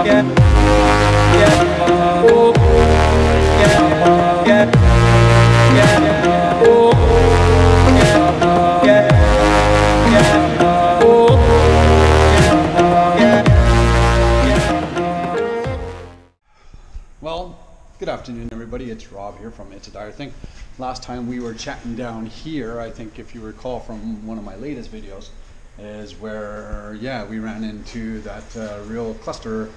Well, good afternoon everybody, it's Rob here from It's a Dire Thing. Last time we were chatting down here, I think if you recall from one of my latest videos, is where, yeah, we ran into that real cluster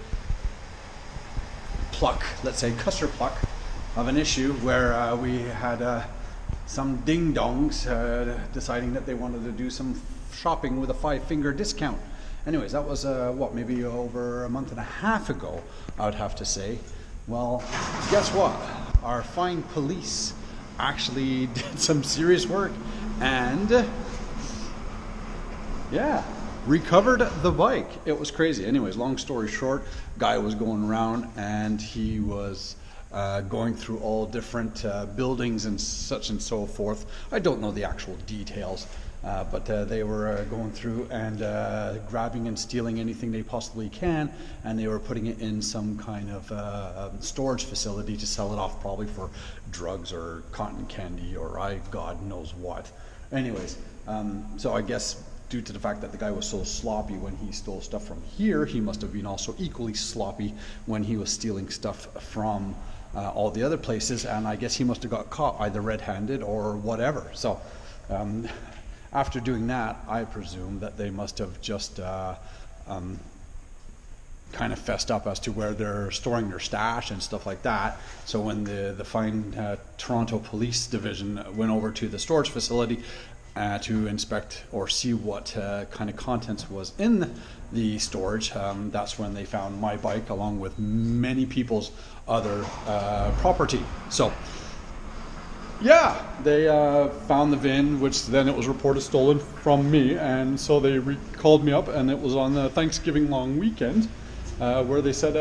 pluck, let's say cluster pluck of an issue where we had some ding-dongs deciding that they wanted to do some shopping with a 5-finger discount. Anyways, that was what, maybe over a month and a half ago, I would have to say. Well, guess what? Our fine police actually did some serious work and, yeah, recovered the bike. It was crazy. Anyways, long story short, guy was going around and he was going through all different buildings and such and so forth. I don't know the actual details. But they were going through and grabbing and stealing anything they possibly can, and they were putting it in some kind of storage facility to sell it off, probably for drugs or cotton candy or God knows what. Anyways, so I guess due to the fact that the guy was so sloppy when he stole stuff from here, he must have been also equally sloppy when he was stealing stuff from all the other places, and I guess he must have got caught either red-handed or whatever. So after doing that, I presume that they must have just kind of fessed up as to where they're storing their stash and stuff like that. So when the fine Toronto Police Division went over to the storage facility to inspect or see what kind of contents was in the storage, that's when they found my bike along with many people's other property. So yeah, they found the VIN, which then it was reported stolen from me, and so they called me up, and it was on the Thanksgiving long weekend, where they said,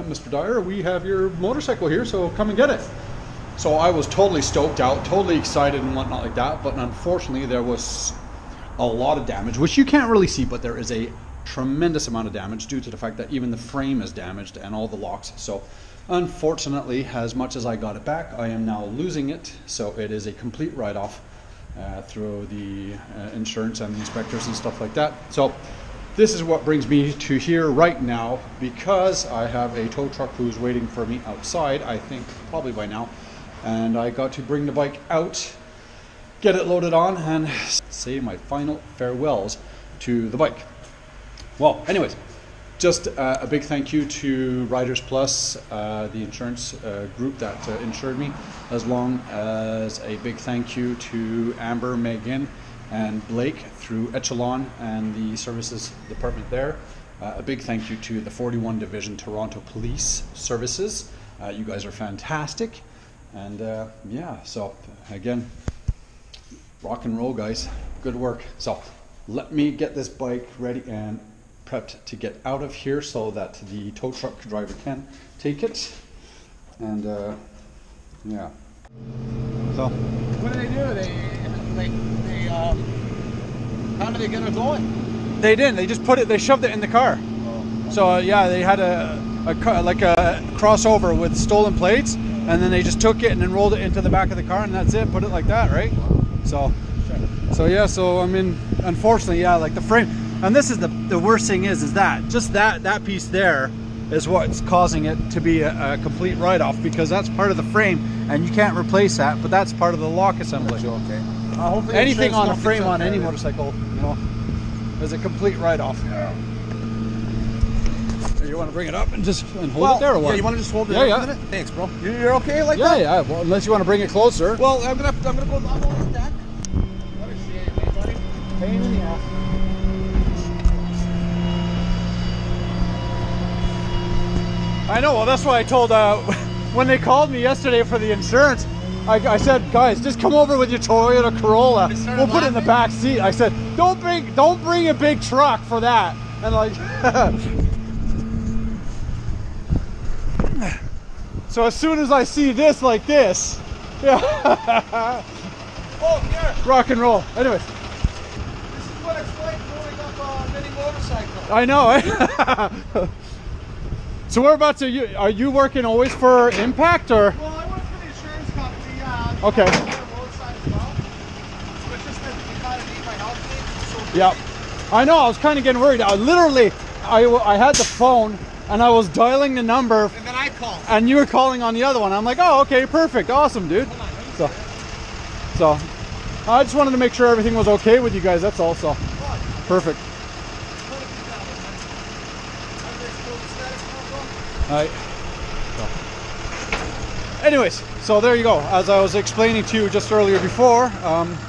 Mr. Dyer, we have your motorcycle here, so come and get it. So I was totally stoked out, totally excited and whatnot like that, but unfortunately there was a lot of damage, which you can't really see, but there is a tremendous amount of damage due to the fact that even the frame is damaged and all the locks. So unfortunately, as much as I got it back, I am now losing it. So it is a complete write-off through the insurance and the inspectors and stuff like that. So this is what brings me to here right now, because I have a tow truck who's waiting for me outside, I think probably by now. And I got to bring the bike out, get it loaded on, and say my final farewells to the bike. Well, anyways, just a big thank you to Riders Plus, the insurance group that insured me, as long as a big thank you to Amber, Megan, and Blake through Echelon and the services department there. A big thank you to the 41 Division Toronto Police Services. You guys are fantastic. And yeah, so again, rock and roll, guys. Good work. So let me get this bike ready and prepped to get out of here so that the tow truck driver can take it. And yeah. So what do? How did they get it going? They didn't. They just put it. They shoved it in the car. Oh. So yeah, they had a crossover with stolen plates, and then they just took it and then rolled it into the back of the car, and that's it. Put it like that, right? So yeah. So I mean, unfortunately, yeah, like the frame. And this is the worst thing is that just that piece there is what's causing it to be a complete write-off, because that's part of the frame and you can't replace that, but that's part of the lock assembly. Okay. Hopefully anything on a frame on any motorcycle, you know, is a complete write-off. Yeah. You want to bring it up and just hold it there or what? Yeah, you want to just hold it there a minute? Thanks, bro. You're okay like that? Yeah, yeah. Well, unless you want to bring it closer. Well, I'm gonna go on the deck. What is it, buddy? Pain in the ass. I know, well that's why I told, when they called me yesterday for the insurance, I said, guys, just come over with your Toyota Corolla, we'll put it in the back seat. I said, don't bring a big truck for that. And like, so as soon as I see this like this, yeah. Oh, here. Rock and roll. Anyways. This is what it's like growing up on a mini motorcycle. I know, eh? So whereabouts are you working always for Impact or? Well, I work for the insurance company. Yeah. Okay. On the roadside as well. So it's just that you kind of need my help. So Yeah. I know. I was kind of getting worried. I had the phone and I was dialing the number. And then I called. And you were calling on the other one. I'm like, oh, okay, perfect, awesome, dude. So I just wanted to make sure everything was okay with you guys. That's all. So perfect. All right. So, anyways, so there you go. As I was explaining to you just earlier before,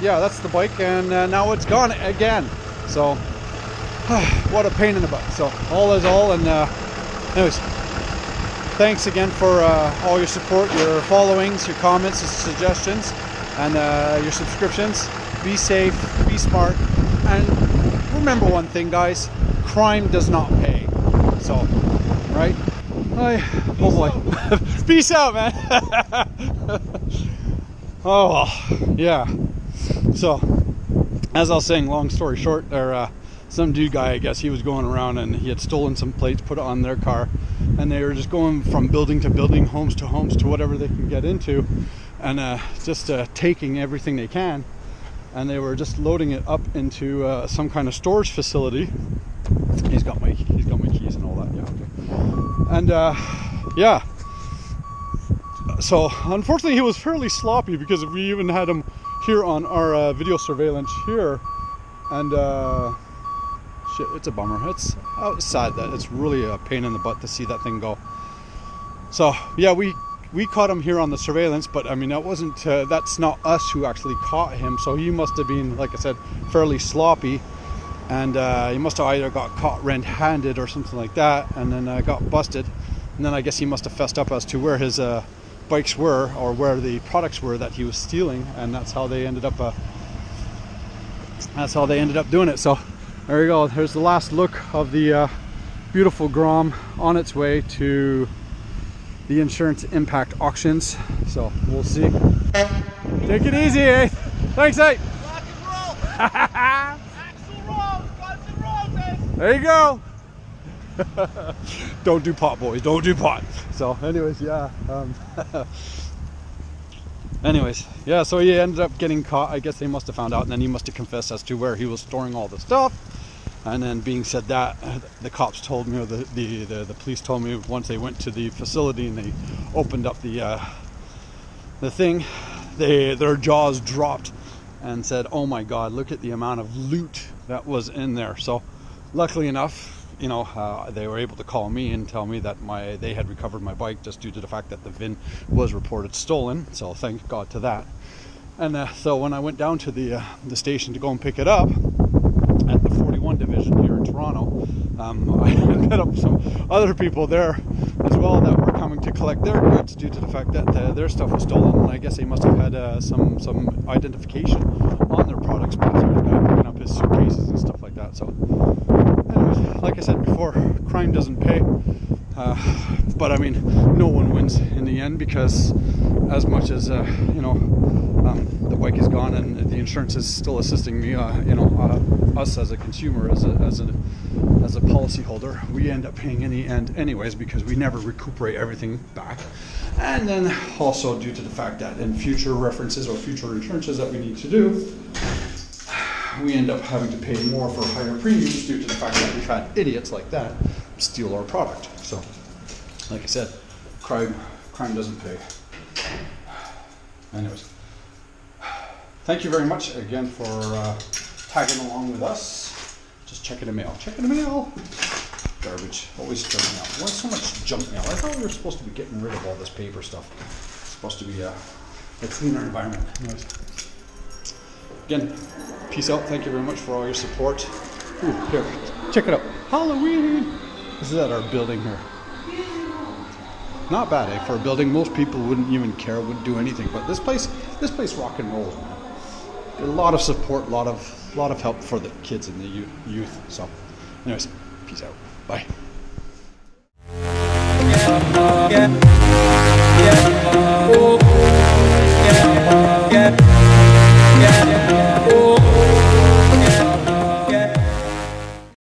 yeah, that's the bike, and now it's gone again. So what a pain in the butt. So all is all, and anyways, thanks again for all your support, your followings, your comments, your suggestions, and your subscriptions. Be safe, be smart, and remember one thing, guys: crime does not pay. So, right? Oh boy. Peace out, man. Oh well, yeah. So, as I was saying, long story short, some dude guy, I guess he was going around and he had stolen some plates, put it on their car, and they were just going from building to building, homes to whatever they can get into, and just taking everything they can, and they were just loading it up into some kind of storage facility. He's got my keys and all that. Yeah, okay. And yeah, so unfortunately he was fairly sloppy, because we even had him here on our video surveillance here, and shit, it's a bummer. It's sad that it's really a pain in the butt to see that thing go. So yeah, we caught him here on the surveillance, but I mean, that wasn't that's not us who actually caught him. So he must have been, like I said, fairly sloppy, and he must have either got caught red-handed or something like that, and then got busted. And then I guess he must have fessed up as to where his bikes were, or where the products were that he was stealing, and that's how they ended up doing it. So there you go. There's the last look of the beautiful Grom on its way to the Insurance Impact auctions. So we'll see. Take it easy, eh? Thanks, eh? Rock and roll. Axel Rose, Guns N' Roses. There you go. Don't do pot, boys. Don't do pot. So anyways, yeah. Anyways, yeah, so he ended up getting caught. I guess they must have found out, and then he must have confessed as to where he was storing all the stuff. And then, being said that, the cops told me, or the police told me, once they went to the facility and they opened up the thing, their jaws dropped and said, "Oh my God, look at the amount of loot that was in there." So, luckily enough, you know, they were able to call me and tell me that they had recovered my bike, just due to the fact that the VIN was reported stolen. So thank God to that. And so when I went down to the station to go and pick it up at the 41 division here in Toronto, I met up with some other people there as well that were coming to collect their goods, due to the fact that their stuff was stolen. And I guess they must have had some identification on their products, because there was a guy picking up his suitcases and stuff like that. So anyways, like I said before, crime doesn't pay, but I mean, no one wins in the end, because as much as you know, the bike is gone and the insurance is still assisting me, you know, us as a consumer, as a policy holder, we end up paying in the end anyways, because we never recuperate everything back. And then also, due to the fact that in future references or future insurances that we need to do, we end up having to pay more for higher premiums, due to the fact that we've had idiots like that steal our product. So, like I said, crime doesn't pay. Anyways, thank you very much again for tagging along with us. Just checking the mail. Checking the mail. Garbage. Always junk mail. Why so much junk mail? I thought we were supposed to be getting rid of all this paper stuff. It's supposed to be a cleaner environment. Anyways. Again, peace out. Thank you very much for all your support. Ooh, here, check it out. Halloween! This is at our building here. Not bad, eh? For a building, most people wouldn't even care, wouldn't do anything. But this place rock and rolls, man. A lot of support, a lot of help for the kids and the youth. So, anyways, peace out. Bye. Yeah.